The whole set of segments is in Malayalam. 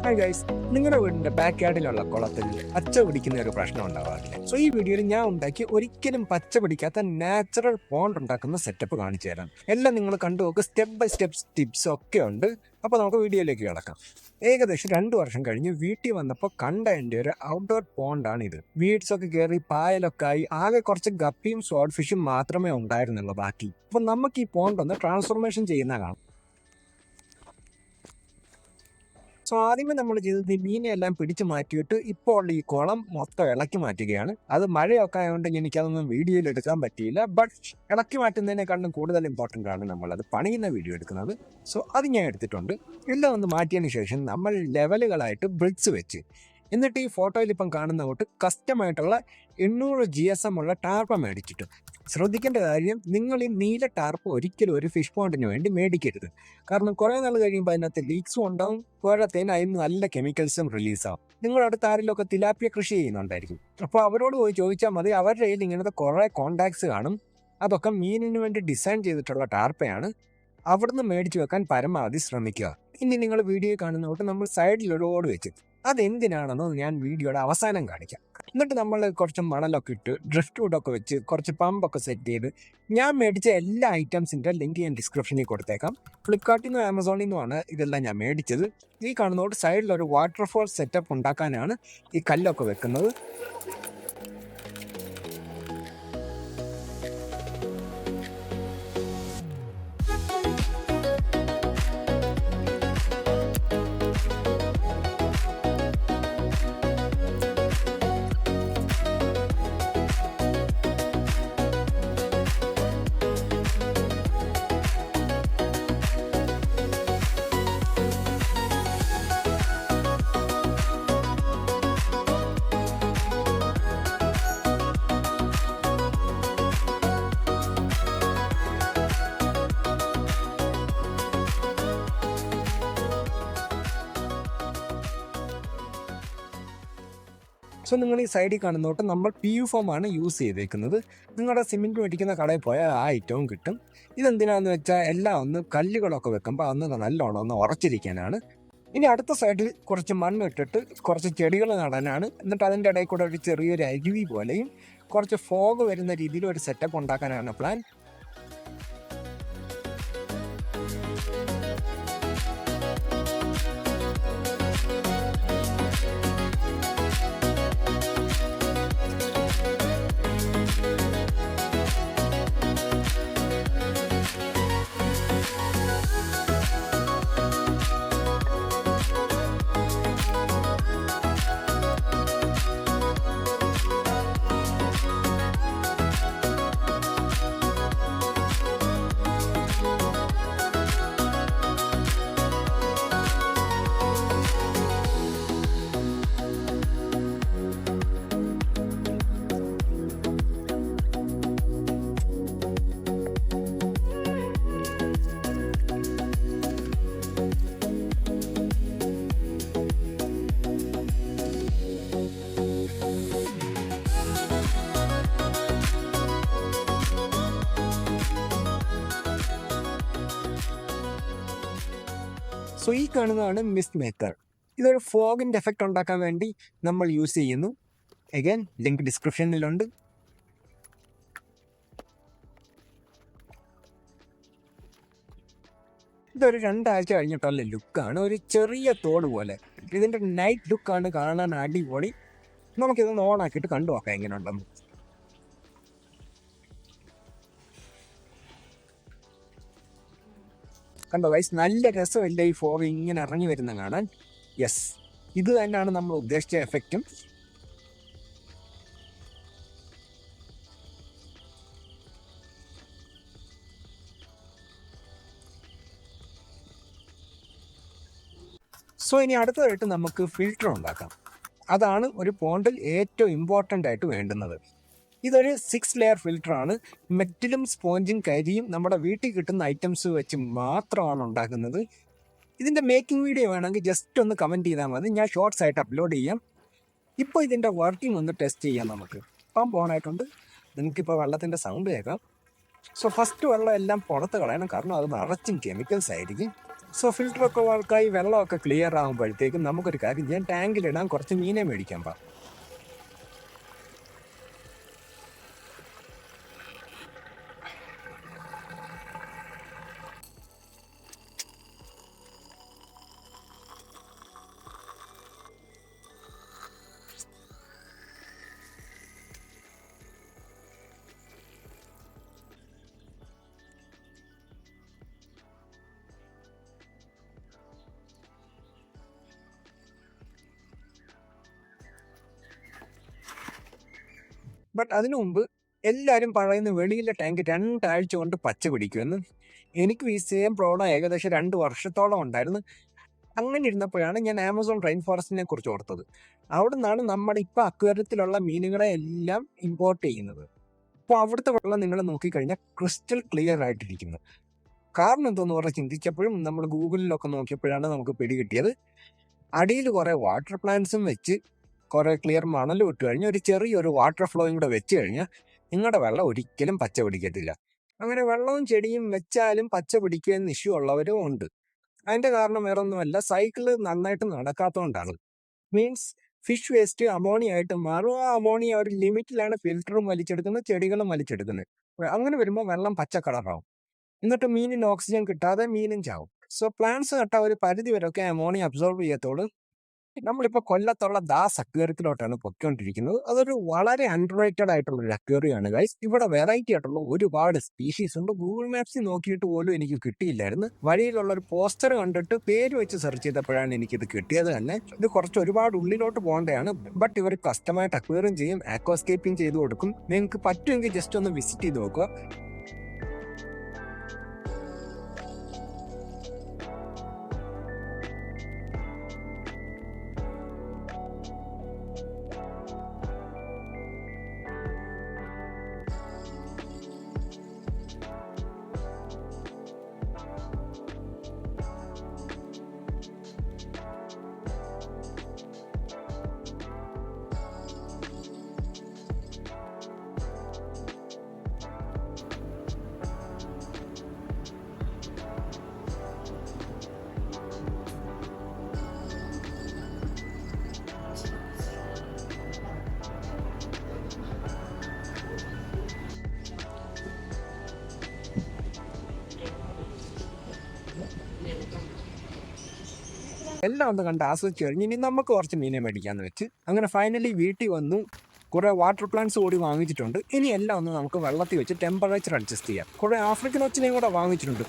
ഹായ് ഗൈസ്, നിങ്ങളുടെ വീടിന്റെ ബാക്ക് യാർഡിലുള്ള കുളത്തിൽ പച്ച പിടിക്കുന്ന ഒരു പ്രശ്നം ഉണ്ടാവാറില്ല. സോ ഈ വീഡിയോയിൽ ഞാൻ ഉണ്ടാക്കി ഒരിക്കലും പച്ച പിടിക്കാത്ത നാച്ചുറൽ പോണ്ട് ഉണ്ടാക്കുന്ന സെറ്റപ്പ് കാണിച്ചു തരാം. എല്ലാം നിങ്ങൾ കണ്ടു നോക്ക്, സ്റ്റെപ്പ് ബൈ സ്റ്റെപ്പ് ടിപ്സ് ഒക്കെ ഉണ്ട്. അപ്പോൾ നമുക്ക് വീഡിയോയിലേക്ക് കിടക്കാം. ഏകദേശം 2 വർഷം കഴിഞ്ഞ് വീട്ടിൽ വന്നപ്പോൾ കണ്ട എൻ്റെ ഒരു ഔട്ട്ഡോർ പോണ്ടാണിത്. വീഡ്സ് ഒക്കെ കയറി പായലൊക്കെ ആയി ആകെ കുറച്ച് ഗപ്പിയും സ്വാഡ് ഫിഷും മാത്രമേ ഉണ്ടായിരുന്നുള്ളൂ ബാക്കി. അപ്പോൾ നമുക്ക് ഈ പോണ്ട് ഒന്ന് ട്രാൻസ്ഫോർമേഷൻ ചെയ്യുന്ന കാണാം. സോ ആദ്യമേ നമ്മൾ ചെയ്തത് ഈ മീനെ എല്ലാം പിടിച്ചു മാറ്റിയിട്ട് ഇപ്പോൾ ഉള്ള ഈ കുളം മൊത്തം ഇളക്കി മാറ്റുകയാണ്. അത് മഴയൊക്കെ ആയതുകൊണ്ട് എനിക്കതൊന്നും വീഡിയോയിൽ എടുക്കാൻ പറ്റിയില്ല. ബട്ട് ഇളക്കി മാറ്റുന്നതിനെക്കാളും കൂടുതൽ ഇമ്പോർട്ടൻ്റ് ആണ് നമ്മളത് പണിയുന്ന വീഡിയോ എടുക്കുന്നത്. സോ അത് ഞാൻ എടുത്തിട്ടുണ്ട്. എല്ലാം ഒന്ന് മാറ്റിയതിന് ശേഷം നമ്മൾ ലെവലുകളായിട്ട് ബ്രിക്സ് വെച്ച്, എന്നിട്ട് ഈ ഫോട്ടോയിൽ ഇപ്പം കാണുന്ന തൊട്ട് കസ്റ്റമായിട്ടുള്ള 800 GSM ഉള്ള ടാർപ്പ മേടിച്ചിട്ട്. ശ്രദ്ധിക്കേണ്ട കാര്യം, നിങ്ങൾ ഈ നീല ടാർപ്പ് ഒരിക്കലും ഒരു ഫിഷ് പോണ്ടിന് വേണ്ടി മേടിക്കരുത്. കാരണം കുറേ നാൾ കഴിയുമ്പോൾ അതിനകത്ത് ലീക്സും ഉണ്ടാവും, പോരാത്തതിന് അതിന് നല്ല കെമിക്കൽസും റിലീസാവും. നിങ്ങളുടെ അടുത്ത് ആരെങ്കിലുമൊക്കെ തിലാപ്പിയ കൃഷി ചെയ്യുന്നുണ്ടായിരിക്കും. അപ്പോൾ അവരോട് പോയി ചോദിച്ചാൽ മതി, അവരുടെ കയ്യിൽ ഇങ്ങനത്തെ കുറേ കോണ്ടാക്ട്സ് കാണും. അതൊക്കെ മീനിന് വേണ്ടി ഡിസൈൻ ചെയ്തിട്ടുള്ള ടാർപ്പയാണ്. അവിടുന്ന് മേടിച്ചു വെക്കാൻ പരമാവധി ശ്രമിക്കുക. ഇനി നിങ്ങൾ വീഡിയോ കാണുന്ന തൊട്ട് നമ്മൾ സൈഡിലൊരു ഓട് വെച്ച്, അതെന്തിനാണെന്ന് ഞാൻ വീഡിയോയുടെ അവസാനം കാണിക്കാം. എന്നിട്ട് നമ്മൾ കുറച്ച് മണലൊക്കെ ഇട്ട് ഡ്രിഫ്റ്റ് വുഡൊക്കെ വെച്ച് കുറച്ച് പമ്പൊക്കെ സെറ്റ് ചെയ്ത്, ഞാൻ മേടിച്ച എല്ലാ ഐറ്റംസിൻ്റെ ലിങ്ക് ഞാൻ ഡിസ്ക്രിപ്ഷനിൽ കൊടുത്തേക്കാം. ഫ്ലിപ്കാർട്ടിൽ നിന്നും ആമസോണിൽ നിന്നുമാണ് ഇതെല്ലാം ഞാൻ മേടിച്ചത്. ഈ കാണുന്നതോട് സൈഡിലൊരു വാട്ടർഫോൾ സെറ്റപ്പ് ഉണ്ടാക്കാനാണ് ഈ കല്ലൊക്കെ വെക്കുന്നത്. സോ നിങ്ങൾ ഈ സൈഡിൽ കാണുന്നോട്ട് നമ്മൾ PU ഫോമാണ് യൂസ് ചെയ്തേക്കുന്നത്. നിങ്ങളുടെ സിമെൻറ്റ് മേടിക്കുന്ന കടയിൽ പോയാൽ ആ ഐറ്റവും കിട്ടും. ഇതെന്തിനാണെന്ന് വെച്ചാൽ എല്ലാം ഒന്ന് കല്ലുകളൊക്കെ വെക്കുമ്പോൾ അന്ന് നല്ലോണം ഒന്ന് ഉറച്ചിരിക്കാനാണ്. ഇനി അടുത്ത സൈഡിൽ കുറച്ച് മണ്ണ് ഇട്ടിട്ട് കുറച്ച് ചെടികൾ നടാനാണ്. എന്നിട്ട് അതിൻ്റെ ഇടയിൽ കൂടെ ഒരു ചെറിയൊരു അരുവി പോലെയും കുറച്ച് ഫോഗ് വരുന്ന രീതിയിൽ ഒരു സെറ്റപ്പ് ഉണ്ടാക്കാനാണ് പ്ലാൻ. സോ ഈ കാണുന്നതാണ് മിസ്റ്റ് മേക്കർ. ഇതൊരു ഫോഗിൻ്റെ എഫക്റ്റ് ഉണ്ടാക്കാൻ വേണ്ടി നമ്മൾ യൂസ് ചെയ്യുന്നു. അഗൈൻ ലിങ്ക് ഡിസ്ക്രിപ്ഷനിലുണ്ട്. ഇതൊരു 2 ആഴ്ച കഴിഞ്ഞിട്ടുള്ള ലുക്കാണ്. ഒരു ചെറിയ തോട് പോലെ. ഇതിൻ്റെ നൈറ്റ് ലുക്കാണ് കാണാൻ അടിപൊളി. നമുക്കിതൊന്ന് ഓണാക്കിയിട്ട് കണ്ടു നോക്കാം എങ്ങനെയുണ്ടെന്ന്. കണ്ടോ ഗൈസ്, നല്ല രസമില്ല ഈ ഫോഗ് ഇങ്ങനെ ഇറങ്ങി വരുന്ന കാണാൻ. യെസ്, ഇത് തന്നെയാണ് നമ്മൾ ഉദ്ദേശിച്ച എഫക്റ്റും. സോ ഇനി അടുത്തതായിട്ട് നമുക്ക് ഫിൽറ്റർ ഉണ്ടാക്കാം. അതാണ് ഒരു പോണ്ടിൽ ഏറ്റവും ഇമ്പോർട്ടൻ്റ് ആയിട്ട് വേണ്ടുന്നത്. ഇതൊരു 6 ലെയർ ഫിൽറ്ററാണ്. മെറ്റലും സ്പോഞ്ചും കരിയും നമ്മുടെ വീട്ടിൽ കിട്ടുന്ന ഐറ്റംസ് വെച്ച് മാത്രമാണ് ഉണ്ടാക്കുന്നത്. ഇതിൻ്റെ മേക്കിംഗ് വീഡിയോ വേണമെങ്കിൽ ജസ്റ്റ് ഒന്ന് കമൻറ്റ് ചെയ്താൽ മതി, ഞാൻ ഷോർട്സ് ആയിട്ട് അപ്ലോഡ് ചെയ്യാം. ഇപ്പോൾ ഇതിൻ്റെ വർക്കിംഗ് ഒന്ന് ടെസ്റ്റ് ചെയ്യാം നമുക്ക്. പമ്പ് ഓണായിട്ടുണ്ട്, നിങ്ങൾക്കിപ്പോൾ വെള്ളത്തിൻ്റെ സൗണ്ട് കേൾക്കാം. സോ ഫസ്റ്റ് വെള്ളം എല്ലാം പുറത്ത് കളയണം, കാരണം അത് നിറച്ചും കെമിക്കൽസ് ആയിരിക്കും. സോ ഫിൽറ്ററൊക്കെ വർക്കായി വെള്ളമൊക്കെ ക്ലിയർ ആകുമ്പോഴത്തേക്കും നമുക്കൊരു കാര്യം ചെയ്യാം, ടാങ്കിലിടാൻ കുറച്ച് മീനെ മേടിക്കാൻ പാ. ബട്ട് അതിനു മുമ്പ് എല്ലാവരും പറയുന്ന വെളിയിലെ ടാങ്ക് 2 ആഴ്ച കൊണ്ട് പച്ച പിടിക്കുമെന്ന്. എനിക്കും ഈ സെയിം പ്രോബ്ലം ഏകദേശം 2 വർഷത്തോളം ഉണ്ടായിരുന്നു. അങ്ങനെ ഇരുന്നപ്പോഴാണ് ഞാൻ ആമസോൺ റെയിൻ ഫോറസ്റ്റിനെ കുറിച്ച് ഓർത്തത്. അവിടെ നിന്നാണ് നമ്മുടെ ഇപ്പോൾ അക്വേറിയത്തിലുള്ള മീനുകളെ എല്ലാം ഇമ്പോർട്ട് ചെയ്യുന്നത്. അപ്പോൾ അവിടുത്തെ വെള്ളം നിങ്ങൾ നോക്കിക്കഴിഞ്ഞാൽ ക്രിസ്റ്റൽ ക്ലിയർ ആയിട്ടിരിക്കുന്നു. കാരണം എന്തോന്ന് പറഞ്ഞാൽ ചിന്തിച്ചപ്പോഴും നമ്മൾ ഗൂഗിളിലൊക്കെ നോക്കിയപ്പോഴാണ് നമുക്ക് പിടികിട്ടിയത്. അടിയിൽ കുറേ വാട്ടർ പ്ലാന്റ്സും വെച്ച് കുറേ ക്ലിയർ മണലും ഇട്ട് കഴിഞ്ഞാൽ ഒരു ചെറിയൊരു വാട്ടർ ഫ്ലോയും കൂടെ വെച്ച് കഴിഞ്ഞാൽ നിങ്ങളുടെ വെള്ളം ഒരിക്കലും പച്ച പിടിക്കത്തില്ല. അങ്ങനെ വെള്ളവും ചെടിയും വെച്ചാലും പച്ച പിടിക്കുന്ന ഇഷ്യൂ ഉള്ളവരും ഉണ്ട്. അതിൻ്റെ കാരണം വേറെ ഒന്നുമല്ല, സൈക്കിള് നന്നായിട്ട് നടക്കാത്തതുകൊണ്ടാണ്. മീൻസ് ഫിഷ് വേസ്റ്റ് അമോണിയ ആയിട്ട് മാറും. ആ അമോണിയ ഒരു ലിമിറ്റിലാണ് ഫിൽറ്ററും വലിച്ചെടുക്കുന്നത്, ചെടികളും വലിച്ചെടുക്കുന്നത്. അങ്ങനെ വരുമ്പോൾ വെള്ളം പച്ച കളറാവും. എന്നിട്ട് മീനിന് ഓക്സിജൻ കിട്ടാതെ മീനും ചാവും. സോ പ്ലാന്റ്സ് നട്ട ഒരു പരിധി വരെയൊക്കെ അമോണിയ അബ്സോർബ് ചെയ്യത്തുള്ളൂ. നമ്മളിപ്പോൾ കൊല്ലത്തുള്ള ദാസ് അക്വേറിയത്തിലോട്ടാണ് പൊയ്ക്കൊണ്ടിരിക്കുന്നത്. അതൊരു വളരെ അണ്ടർറേറ്റഡ് ആയിട്ടുള്ള ഒരു അക്വേറിയമാണ് ഗൈസ്. ഇവിടെ വെറൈറ്റി ആയിട്ടുള്ള ഒരുപാട് സ്പീഷീസ് ഉണ്ട്. ഗൂഗിൾ മാപ്സിൽ നോക്കിയിട്ട് പോലും എനിക്ക് കിട്ടിയില്ലായിരുന്നു. വഴിയിലുള്ള ഒരു പോസ്റ്റർ കണ്ടിട്ട് പേര് വെച്ച് സെർച്ച് ചെയ്തപ്പോഴാണ് എനിക്കിത് കിട്ടിയത് തന്നെ. ഇത് കുറച്ച് ഒരുപാട് ഉള്ളിലോട്ട് പോകേണ്ടതാണ്. ബട്ട് ഇവർ കസ്റ്റമായിട്ട് അക്വേറിയം ചെയ്യും, ആക്വാസ്കേപ്പിംഗ് ചെയ്ത് കൊടുക്കും. നിങ്ങൾക്ക് പറ്റുമെങ്കിൽ ജസ്റ്റ് ഒന്ന് വിസിറ്റ് ചെയ്ത് നോക്കുക. എല്ലാം ഒന്ന് കണ്ട് ആസ്വദിച്ച് കഴിഞ്ഞ് ഇനി നമുക്ക് കുറച്ച് മീനെ മേടിക്കാമെന്ന് വെച്ച് അങ്ങനെ ഫൈനലി വീട്ടിൽ വന്നു. കുറേ വാട്ടർ പ്ലാന്റ്സ് കൂടി വാങ്ങിച്ചിട്ടുണ്ട്. ഇനി എല്ലാം ഒന്ന് നമുക്ക് വെള്ളത്തിൽ വെച്ച് ടെമ്പറേച്ചർ അഡ്ജസ്റ്റ് ചെയ്യാം. കുറേ ആഫ്രിക്കൻ ഒച്ചിനെയും കൂടെ വാങ്ങിച്ചിട്ടുണ്ട്.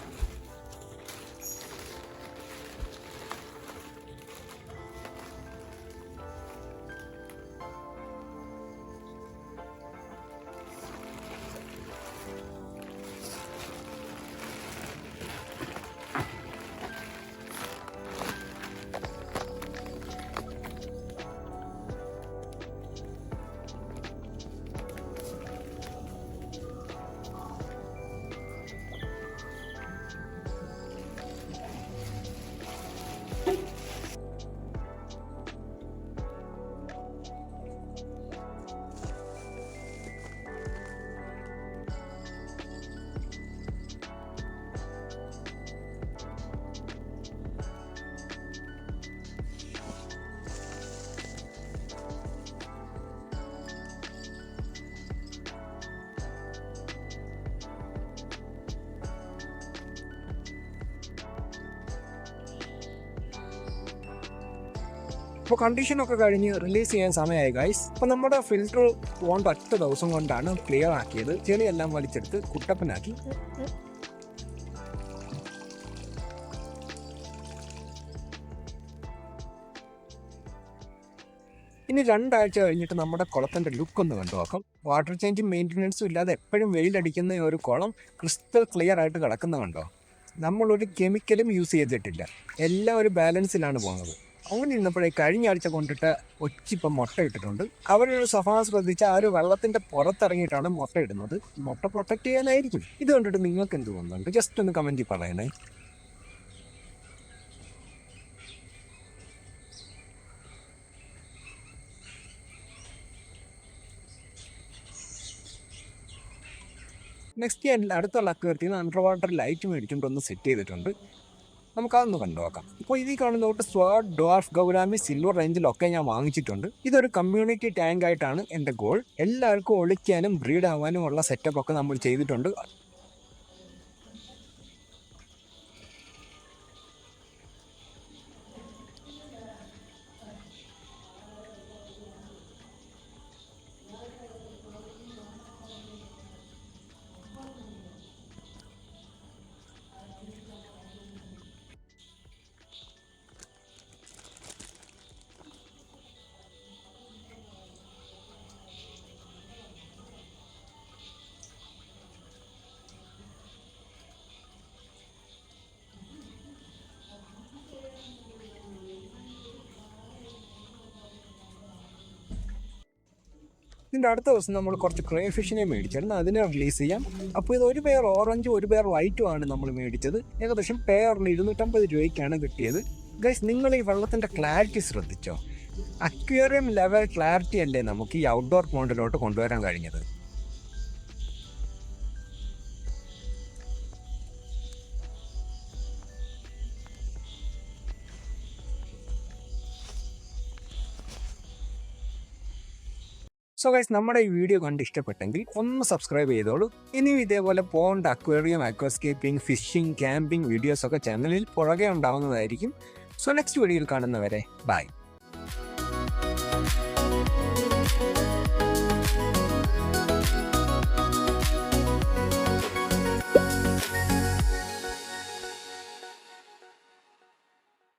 അപ്പോൾ കണ്ടീഷനൊക്കെ കഴിഞ്ഞ് റിലീസ് ചെയ്യാൻ സമയമായി ഗൈസ്. അപ്പോൾ നമ്മുടെ ഫിൽറ്റർ പോണ്ട് 8 ദിവസം കൊണ്ടാണ് ക്ലിയർ ആക്കിയത്. ചെളിയെല്ലാം വലിച്ചെടുത്ത് കുട്ടപ്പനാക്കി. ഇനി 2 ആഴ്ച കഴിഞ്ഞിട്ട് നമ്മുടെ കുളത്തിൻ്റെ ലുക്ക് ഒന്ന് കണ്ടു നോക്കാം. വാട്ടർ ചേഞ്ചും മെയിൻ്റനൻസും ഇല്ലാതെ എപ്പോഴും വെയിലടിക്കുന്ന ഒരു കുളം ക്രിസ്റ്റൽ ക്ലിയർ ആയിട്ട് കിടക്കുന്ന കണ്ടോ. നമ്മളൊരു കെമിക്കലും യൂസ് ചെയ്തിട്ടില്ല. എല്ലാം ഒരു ബാലൻസിലാണ് പോകുന്നത്. അങ്ങനെ ഇരുന്നപ്പോഴേ കഴിഞ്ഞ ആഴ്ച കൊണ്ടിട്ട് ഒച്ചിപ്പം മുട്ട ഇട്ടിട്ടുണ്ട്. അവരൊരു സ്വഭാവം ശ്രദ്ധിച്ചാൽ ആ ഒരു വെള്ളത്തിൻ്റെ പുറത്തിറങ്ങിയിട്ടാണ് മുട്ട ഇടുന്നത്. മുട്ട പ്രൊട്ടക്റ്റ് ചെയ്യാനായിരിക്കും. ഇത് കണ്ടിട്ട് നിങ്ങൾക്ക് എന്ത് തോന്നുന്നുണ്ട്? ജസ്റ്റ് ഒന്ന് കമൻറ്റിൽ പറയണേ. നെക്സ്റ്റ് ഞാൻ അടുത്തുള്ള അക്വേറിയത്തിൽ നിന്ന് അണ്ടർ വാട്ടർ ലൈറ്റ് മേടിച്ചുകൊണ്ടൊന്ന് സെറ്റ് ചെയ്തിട്ടുണ്ട്. നമുക്കതൊന്ന് കണ്ടു നോക്കാം. ഇപ്പോൾ ഇതിൽ കാണുന്ന തൊട്ട് സ്വാഡ് ഡ്വാർഫ് ഗൗരാമി സിൽവർ റേഞ്ചിലൊക്കെ ഞാൻ വാങ്ങിച്ചിട്ടുണ്ട്. ഇതൊരു കമ്മ്യൂണിറ്റി ടാങ്ക് ആയിട്ടാണ് എൻ്റെ ഗോൾ. എല്ലാവർക്കും ഒളിക്കാനും ബ്രീഡ് ആവാനും ഉള്ള സെറ്റപ്പ് ഒക്കെ നമ്മൾ ചെയ്തിട്ടുണ്ട്. ഇതിൻ്റെ അടുത്ത ദിവസം നമ്മൾ കുറച്ച് ക്രേ ഫിഷിനെ മേടിച്ചിരുന്നു, അതിനെ റിലീസ് ചെയ്യാം. അപ്പോൾ ഇത് ഒരു പെയർ ഓറഞ്ചും ഒരു പെയർ വൈറ്റും ആണ് നമ്മൾ മേടിച്ചത്. ഏകദേശം പെയറിന് 250 രൂപയ്ക്കാണ് കിട്ടിയത്. ഗൈസ്, നിങ്ങൾ ഈ വെള്ളത്തിൻ്റെ ക്ലാരിറ്റി ശ്രദ്ധിച്ചോ? അക്വേറിയം ലെവൽ ക്ലാരിറ്റി അല്ലേ നമുക്ക് ഈ ഔട്ട്ഡോർ പോണ്ടിലോട്ട് കൊണ്ടുവരാൻ കഴിഞ്ഞത്. സോ ഗൈസ്, നമ്മുടെ ഈ വീഡിയോ കണ്ട് ഇഷ്ടപ്പെട്ടെങ്കിൽ ഒന്ന് സബ്സ്ക്രൈബ് ചെയ്തോളൂ. ഇനിയും ഇതേപോലെ pond, aquarium, aquascaping, phishing, camping വീഡിയോസൊക്കെ ചാനലിൽ പുറകെ ഉണ്ടാവുന്നതായിരിക്കും. സോ നെക്സ്റ്റ് വീഡിയോയിൽ കാണുന്നവരെ ബൈ.